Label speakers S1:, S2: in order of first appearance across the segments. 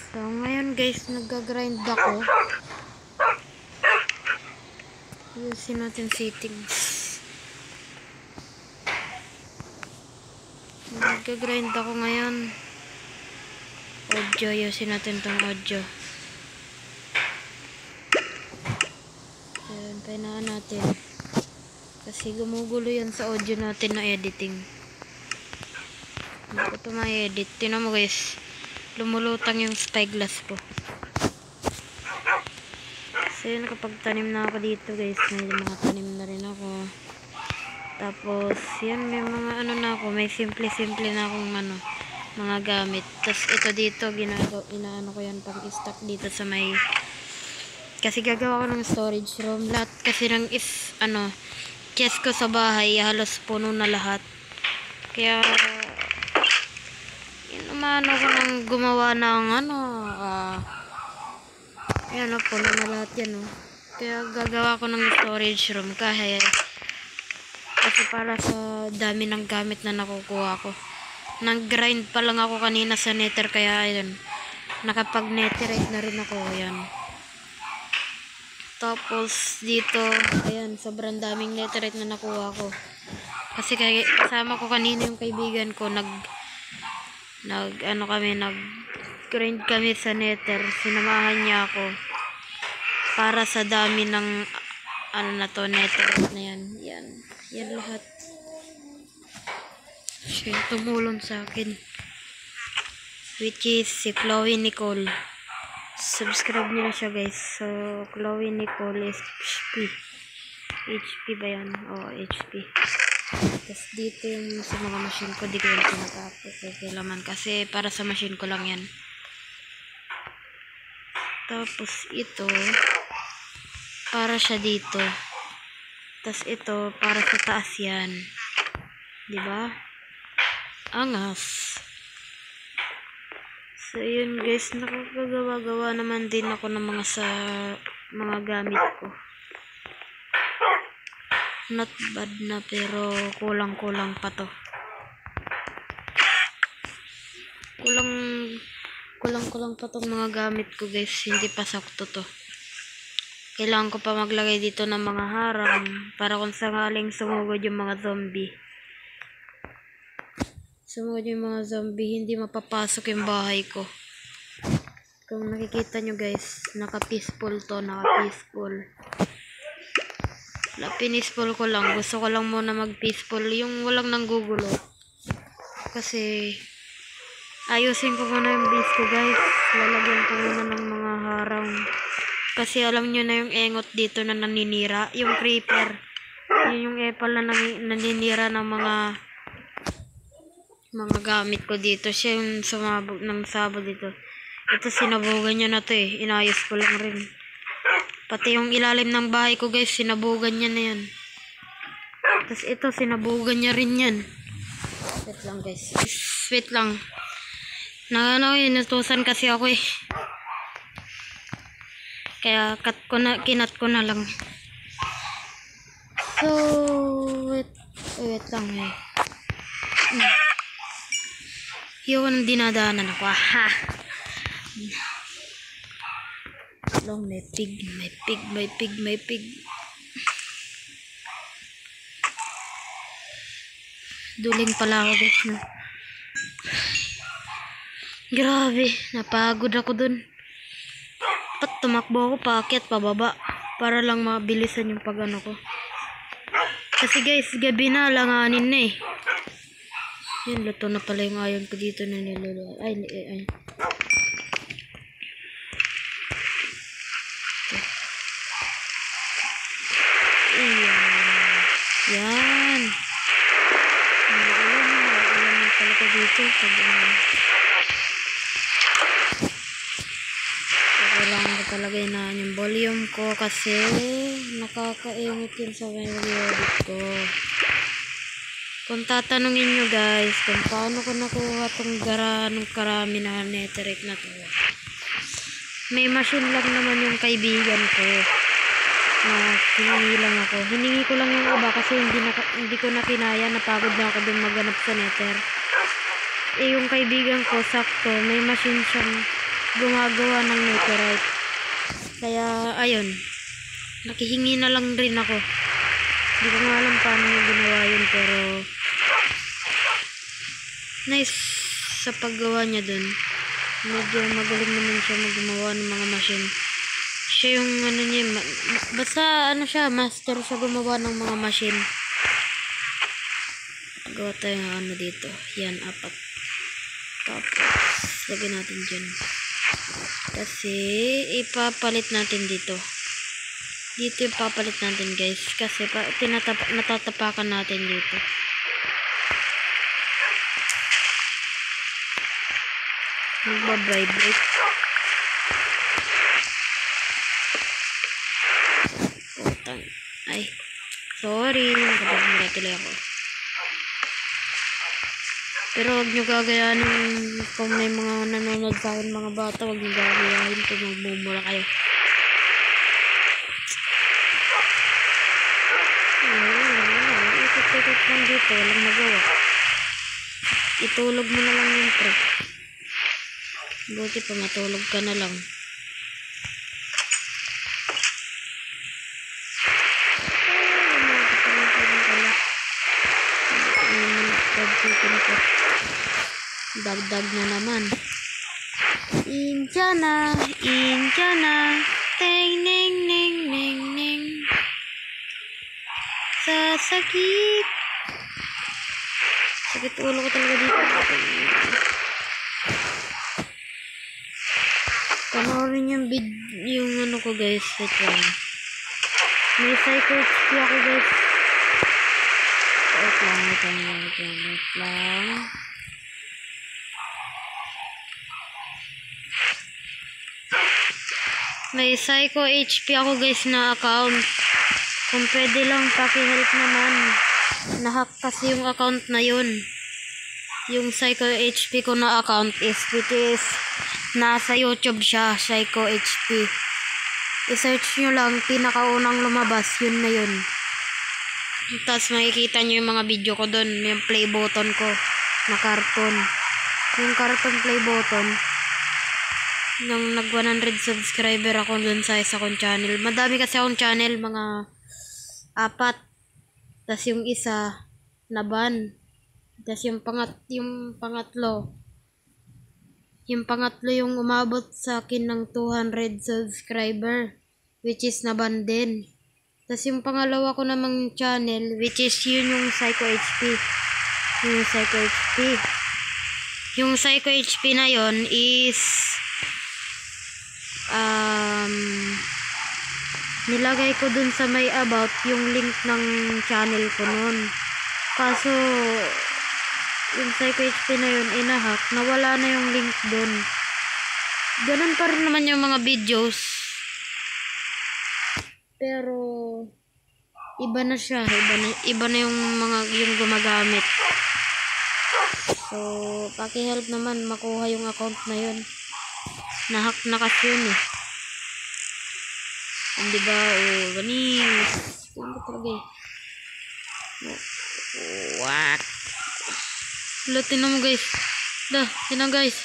S1: So, ngayon guys, nag-grind ako. Ayusin natin settings. Nag-grind ako ngayon. Audio, ayusin natin tong audio. Ayan, pahinaan natin. Kasi gumugulo yan sa audio natin na editing. Hindi ko ito ma-edit. Tingnan mo guys. Lumulutang yung spyglass ko. So yun, nakapagtanim na ako dito guys. May mga tanim na rin ako. Tapos, yan, may mga ano na ako. May simple-simple na akong mga gamit. Tapos ito dito, inaano ko yan pang stock dito sa may... Kasi gagawa ko ng storage room. Lahat kasi ng chest ko sa bahay, halos puno na lahat. Kaya... Umano ko nang gumawa ng ayan o, puno na lahat yan o. Kaya gagawa ko ng storage room kasi para sa dami ng gamit na nakukuha ko. Nag-grind pa lang ako kanina sa nether, kaya ayun, nakapag netherite na rin ako. Ayan. Tapos dito, ayan, sobrang daming netherite na nakuha ko. Kasi kasama ko kanina yung kaibigan ko, nag-grind kami sa nether. Sinamahan niya ako para sa dami ng nether na yan. Yan lahat. Siya tumulong sa akin, which is si Chloe Nicole. Subscribe niyo na siya guys. So Chloe Nicole is HP ba yan? Oo, HP. Tapos dito yung sa mga machine ko, di ko yung pinatapos. Okay laman kasi para sa machine ko lang yan. Tapos ito para siya dito. Tapos ito para sa taas yan. Diba? Angas. So yun guys, nakakagawa-gawa naman din ako ng mga gamit ko. Not bad na, pero kulang-kulang pa to. Kulang pa tong mga gamit ko guys. Hindi pa sakto to. Kailangan ko pa maglagay dito ng mga harang para kung sakaling sumugod yung mga zombie. Hindi mapapasok yung bahay ko. Kung nakikita nyo guys, naka-peaceful to, naka-peaceful. Pinisful ko lang. Gusto ko lang muna mag-peaceful. Yung walang nanggugulo. Kasi ayusin ko muna yung base ko guys. Lalagyan ko muna ng mga harang. Kasi alam nyo na yung engot dito na naninira. Yung creeper. Yun yung apple na naninira ng mga gamit ko dito. Siya yung sumabog ng sabo dito. Ito sinabugan niya na to eh. Inayos ko lang rin. Pati yung ilalim ng bahay ko guys, sinabugan niya na yan. Tapos ito, sinabugan niya rin yan. Wait lang guys. Wait lang. Inutusan kasi ako eh. Kaya kinat ko na lang. So, wait lang eh. Yung dinadaanan ako. Ha! Long, may pig. Duling pala ako guys na. Grabe, napagod ako dun. Tumakbo ako paakyat pababa para lang mabilisan yung pagano ko. Kasi guys, gabi na, langanin na eh. Yan, luto na pala yung ayon ko dito na niluluto. Ay. Yan. Ulan talaga dito. Kailangan ko talaga inaan yung volume ko kasi nakakainit yun sa video ko. Kung tatanungin nyo guys kung paano ko nakuha tong karami na netherite na to, may machine lang naman yung kaibigan ko. Hiningi ko lang yung iba kasi hindi ko na kinaya, napagod na ako dun maghanap sa nether. Yung kaibigan ko sakto may machine siyang gumagawa ng netherite. Kaya ayun, nakihingi na lang rin ako. Hindi ko nga alam paano niya ginawa yun, pero nice sa paggawa niya dun. Medyo magaling naman siya gumawa ng mga machine. Siya yung ano niya, basta ano siya, master siya gumawa ng mga machine. Gawa tayo ng ano dito. Yan, 4. Tapos lagyan natin dyan. Kasi ipapalit natin dito. Dito ipapalit natin, guys. Kasi natatapakan natin dito. Nagbabibrate. Putang. Ay. Sorry. Nakapag-tuloy ako. Pero huwag nyo gagayanin kung may mga nanonood sa akin mga bata. Huwag nyo gagayanin kung magbumura kayo. Ikot-ikot lang dito. Walang magawa. Itulog mo na lang yung pre. Buti pa matulog ka na lang. Dagdag na naman. Injana, ting ning ning ning ning. Sakit ulo ko talaga dito. Panoorin yung ano ko, guys. May psycho HP ako, guys. Wait lang. May psycho HP ako, guys, na account. Kung pwede lang, paki-help naman. Nahack kasi yung account na yun. Yung Psycho HP ko na account is, which is, nasa YouTube siya, Psycho HP. I-search nyo lang, pinakaunang lumabas, yun na yun. Tapos makikita nyo yung mga video ko dun, yung play button ko, na cartoon. Yung cartoon play button, nung nag 100 subscriber ako dun sa isa kong channel. Madami kasi akong channel, mga 4. Tas yung isa naban. Tas yung pangatlo yung umabot sa akin ng 200 subscriber, which is naban din. Tas yung pangalawa ko namang channel, which is yun yung Psycho HP. Yung Psycho HP na yon is nilagay ko dun sa may about yung link ng channel ko nun. Kaso yung Psycho HP na yun inahack, nawala na yung link dun. Ganun pa rin naman yung mga videos, pero iba na siya, iba na yung gumagamit. So paki-help naman makuha yung account na yun. Nahack na kasi yun eh. Hindi ba? Ganis. Ano talaga eh. What? Wala, tinan mo, guys. Tinan, guys.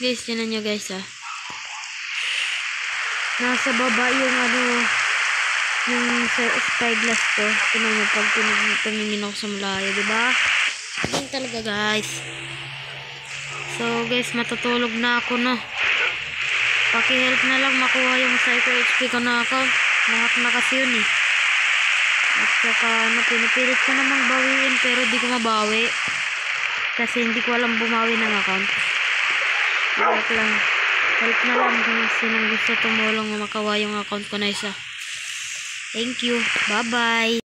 S1: Guys, tinan nyo, guys, ah. Nasa baba yung yung spyglass ko. Tinan nyo, pag tumingin ako sa malayo, diba? Ganyan talaga, guys. So, guys, matutulog na ako, no? Paki-help na lang makuha yung Psycho HP ko na account. Nahack na kasi yun eh. At saka pinipilit ko namang bawiin, pero di ko mabawi. Kasi hindi ko alam bumawi ng account. Help lang. Help na lang kung sinong gusto tumulong na makawa yung account ko na isa. Thank you. Bye-bye.